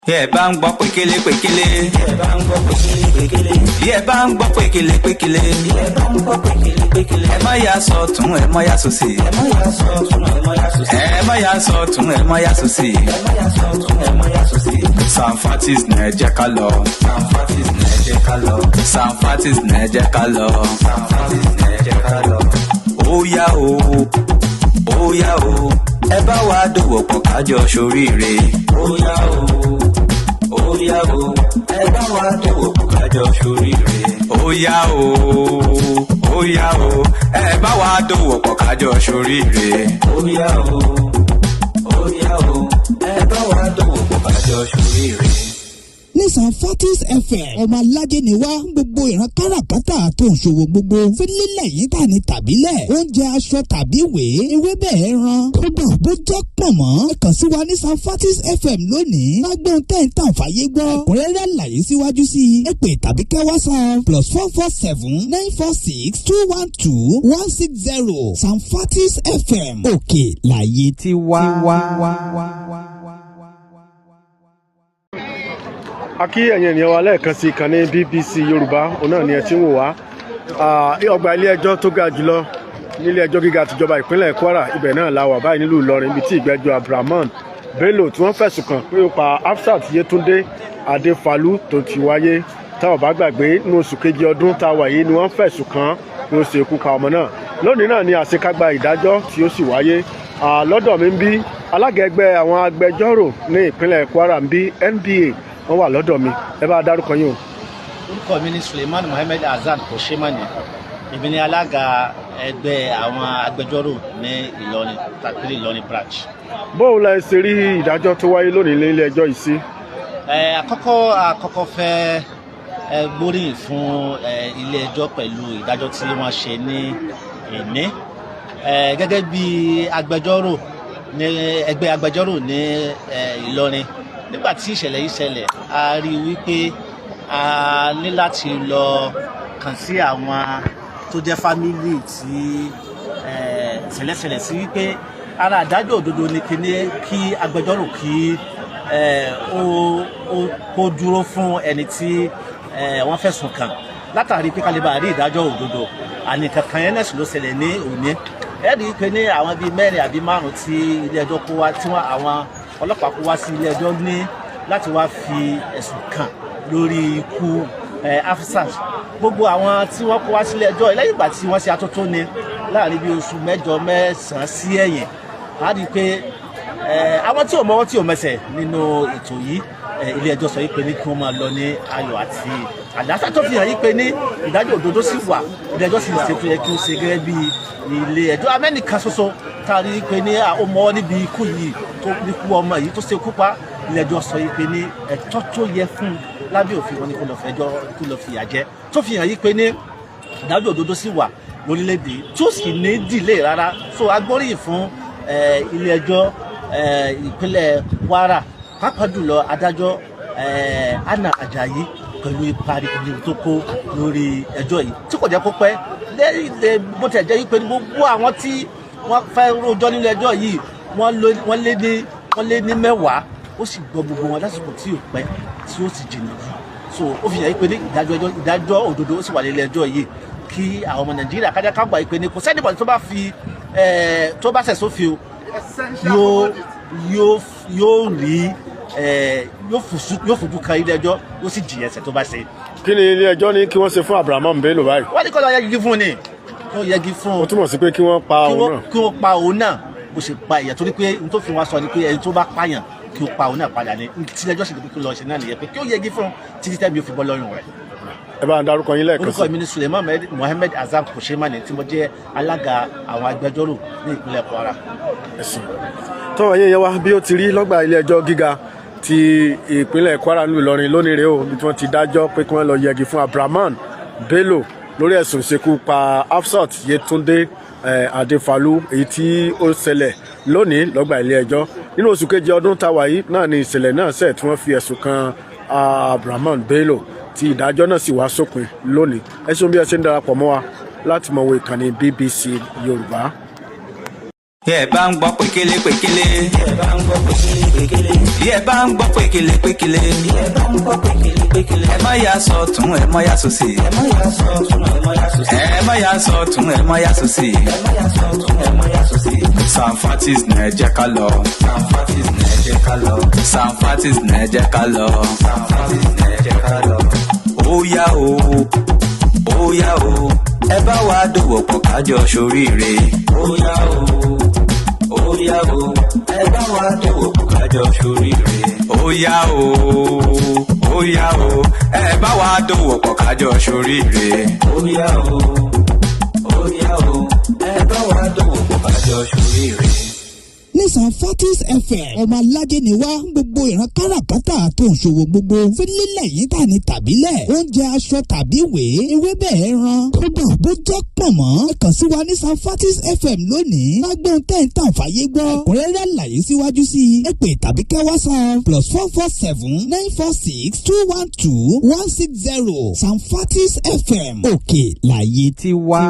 Yẹ bá ń gbọ́ pékélé pékélé. Yẹ bá ń gbọ́ pékélé pékélé. Yẹ bá ń gbọ́ pékélé pékélé. Yẹ bá ń gbọ́ pékélé pékélé. Ẹ má yà sọ́tún, ẹ má yà sósì. Ẹ má yà sọ́tún, ẹ má yà sósì. Ẹ má yà sọ́tún, ẹ má yà sósì. Ẹ má yà sọ́tún, ẹ má yà sósì. Sanfatis ní ẹ jẹ́ ká lọ. Sanfatis ní ẹ jẹ́ ká lọ. Sanfatis ní ẹ jẹ́ ká lọ. Sanfatis ní ẹ jẹ́ ká lọ. Ó yá o, ó yá o, ẹ bá wa dòwò pọ̀ kájọ ṣoríire. Ó yá o. Óyá o, ẹ bá wa dòwò pọ̀ kájọ ṣoríire. Óyá o, óyá o, ẹ bá wa dòwò pọ̀ kájọ ṣoríire. Óyá o, óyá o, ẹ bá wa dòwò pọ̀ kájọ ṣoríire. ní Sanfatis FM ọmọ alájẹ ni wá gbogbo ìran káràkátà tó ń ṣòwò gbogbo fílílẹ̀ yìí tà ní tàbílẹ̀ oúnjẹ aṣọ tàbí ìwé ewébẹ̀ ẹran kódà bó jẹ́ pọ̀nmọ́ kàn sí wa ní Sanfatis FM lónìí lágbóhùn tẹ́ǹtà fàyè gbọ́ ẹ̀kúnrẹ́rẹ́ àlàyé síwájú sí i ẹ pè tàbí kẹ́ WhatsApp +447 946 212 160 Sanfatis FM òkè láyé tí wá. A kí ẹ̀yin ènìyàn wa lẹ́ẹ̀kan sí ìkànnì BBC Yorùbá òun náà ni ẹ ti ń wò wá ọgbà ilé ẹjọ́ tó ga jùlọ nílé ẹjọ́ gíga tìjọba ìpínlẹ̀ Kwara ibẹ̀ náà la wà báyìí nílùú Ìlọrin ibi tí ìgbẹ́jọ́ Abdurahman Bello tí wọ́n fẹ̀sùn kàn pé ó pa Hafsat Yetunde Adéfalú tó ti wáyé tá ò bá gbàgbé ní oṣù kejì ọdún tá a wà yìí ni wọ́n fẹ̀sùn kàn pé ó ṣe ikú pa ọmọ náà lónìí náà ni àṣekágbá ìdájọ́ tí ó sì wáyé lọ́dọ̀ mi ń bí alága ẹgbẹ́ àwọn agbẹjọ́rò ní ìpínlẹ̀ Kwara ń bí NBA wọ́n wà lọ́dọ̀ mi ẹ bá dárúkọ yín o. orúkọ mi ni Suleiman Mohammed Azan Kòṣémánì èmi ni alága ẹgbẹ́ àwọn agbẹjọ́rò ní Ìlọrin tàbí Ìlọrin branch. bóun la ṣe rí ìdájọ́ tó wáyé lónìí ní ilé ẹjọ́ yìí sí. àkọ́kọ́ fẹ́ gbóríyìn fún ilé ẹjọ́ pẹ̀lú ìdájọ́ tí wọ́n ṣe ní èní gẹ́gẹ́ bí agbẹjọ́rò ní ẹgbẹ́ agbẹjọ́rò ní Ìlọrin. Nígbà tí ìṣẹ̀lẹ̀ yìí ṣẹlẹ̀ a rí i wípé a ní láti lọ kàn sí àwọn tó jẹ́ fámílì tí ṣẹlẹ̀ sí wípé ara àdájọ́ òdodo ni kí agbẹjọ́rò kí ó dúró fún ẹni tí wọ́n fẹ̀sùn kàn látàrí pé kálíbà rí ìdájọ́ òdodo àní kankan yẹn náà sì ló ṣẹlẹ̀ ní òní ẹ̀rí pé ní àwọn bíi mẹ́rin àbí márùn-ún tí ilé ẹjọ́ kó wá tí àwọn ọlọ́pàá kó wá sí ilé ẹjọ́ ní láti wá fi ẹ̀sùn kàn lórí ikú Hafsat gbogbo àwọn tí wọ́n kó wá sí ilé ẹjọ́ lẹ́yìn ìgbà tí wọ́n ṣe atótóni láàrin bí oṣù mẹ́jọ mẹ́sàn-án sí ẹ̀yìn á rí i pé àwọn tí ò mọ́wọ́ tí ò mẹsẹ̀ nínú ètò yìí ilé ẹjọ́ sọ yìí pé ní kí wọ́n máa lọ ní ayọ̀ àti àlàáfíà tó fi hàn yìí pé ní ìdájọ́ òdodo sì wà ilé ẹjọ́ sì ṣe tó yẹ kí ó ṣe gẹ́gẹ́ bí ilé ẹjọ́ amẹ́nìkan ṣoṣo tá a rí i pé ní ó mọ́wọ́ níbi ikú yìí tó ikú ọmọ yìí tó ṣe kú pa ilé ẹjọ́ sọ yìí pé ní ẹ̀tọ́ tó yẹ fún lábẹ́ òfin wọn ni kó lọ fìyà jẹ tó fi hàn yìí pé ní ìdájọ́ òdodo sì wà lórílẹ̀‐èdè tí ó sì ní dìlé rárá so agbóríyìn fún ilé ẹjọ́ ìpínlẹ̀ Kwara pàápàá jùlọ adájọ́ Anna Ajayi pẹ̀lú ipa ribiribi tó kó lórí ẹjọ́ yìí tí kò jẹ́ kó pẹ́ lẹ́yìn bó tẹ̀ jẹ́ pé gbogbo àwọn tí wọ́n fẹ́ rojọ́ nílé ẹjọ́ yìí wọ́n lé ní mẹ́wàá ó sì gbọ́ gbogbo wọn lásìkò tí ò pẹ́ tí ó sì jìnnà jù so ó fi hàn pé ní ìdájọ́ òdodo ó sì wà nílé ẹjọ́ yìí kí àwọn ọmọ Nàìjíríà kájá ká gbà pé ní kò sẹ́nìbọ̀dì tó bá ṣẹ̀ sófin yóò rí yóò fojú kan ilé ẹjọ́ yóò sì jìyà ẹ̀ṣẹ̀ tó bá ṣe. kí ni ilé ẹjọ́ ní kí wọ́n ṣe fún Abdurahman Bello báyìí. wọ́n ní kó lọ yẹgi fún ni kó yẹgi fún. ó túmọ̀ sí pé kí wọ́n pa òun náà. kí wọ́n pa òun náà bó ṣe pa èèyàn torí pé n tó fi wọn sọ ni pé ẹni tó bá pààyàn kí ó pa òun náà padà ní tí ẹjọ́ sì lè kí lọ ṣe náà nìyẹn pé kí ó yẹgi fún títí tẹ́mi ó fi bọ́ lọ́rùn rẹ̀. ẹ bá ń darúkọ yín lẹ́ẹ̀kan sí. orúkọ mi ni Suleiman Mohammed Azam Kòṣémánì tí mo jẹ́ alága àwọn agbẹjọ́rò ní ìpínlẹ̀ Kwara. ẹ̀sìn tó wáyé yẹn wá bí ó ti rí lọ́gbà ilé ẹjọ́ gíga ti ìpínlẹ̀ Kwara ní Ìlọrin lónìí rèé o bí wọ́n ti dájọ́ pé kí wọ́n lọ yẹgi fún Abdurahman Bello lórí ẹ̀sùn ìṣekú pa Hafsat Yetunde Adéfalú èyí tí ó ṣẹlẹ̀ lónìí lọ́gbà ilé ẹjọ́ nínú oṣù kejì ọdún táwa yìí náà ni ìṣẹ̀lẹ̀ náà ṣẹ̀ tí wọ́n fi ẹ̀sùn kan Abdurahman Bello tí ìdájọ́ náà sì wá sópin lónìí ẹ ṣeun bí ẹ ṣe ń darapọ̀ mọ́ wa láti mọ̀ wo ìkànnì BBC Yorùbá. bí ẹ bá ń gbọ́ pékélé pékélé. bí ẹ bá ń gbọ́ pékélé pékélé. bí ẹ bá ń gbọ́ pékélé pékélé. bí ẹ bá ń gbọ́ pékélé pékélé. ẹ má yà sọ́tún ẹ má yà sósì. ẹ má yà sọ́tún ẹ má yà sósì. ẹ má yà sọ́tún ẹ má yà sósì. ẹ má yà sọ́tún ẹ má yà sósì. Sanfatis ní ẹ jẹ́ ká lọ. Sanfatis ní ẹ jẹ́ ká lọ. Sanfatis ní ẹ jẹ́ ká lọ. Sanfatis ní ẹ jẹ́ ká lọ. Ó yá o, ó yá o, ẹ bá wa dòwò pọ̀ kájọ ṣoríire. Ó yá o, ó yá o, ẹ bá wa dòwò pọ̀ kájọ ṣoríire. Ó yá o, ó yá o, ẹ bá wa dòwò pọ̀ kájọ ṣoríire. Ó yá o, ó yá o, ẹ bá wa dòwò pọ̀ kájọ ṣoríire. ní Sanfatis FM ọmọ alájẹ ni wá gbogbo ìran káràkátà tó ń ṣòwò gbogbo fílílẹ̀ yìí tà ní tàbílẹ̀ oúnjẹ aṣọ tàbí ìwé ewébẹ̀ ẹran kódà bó jẹ́ pọ̀nmọ́ kàn sí wa ní Sanfatis FM lónìí lágbóhùn tẹ́ǹtà fàyè gbọ́ ẹ̀kúnrẹ́rẹ́ àlàyé síwájú sí i ẹ pè tàbí kẹ́ WhatsApp +447 946 212 160 Sanfatis FM òkè láyé tí wá.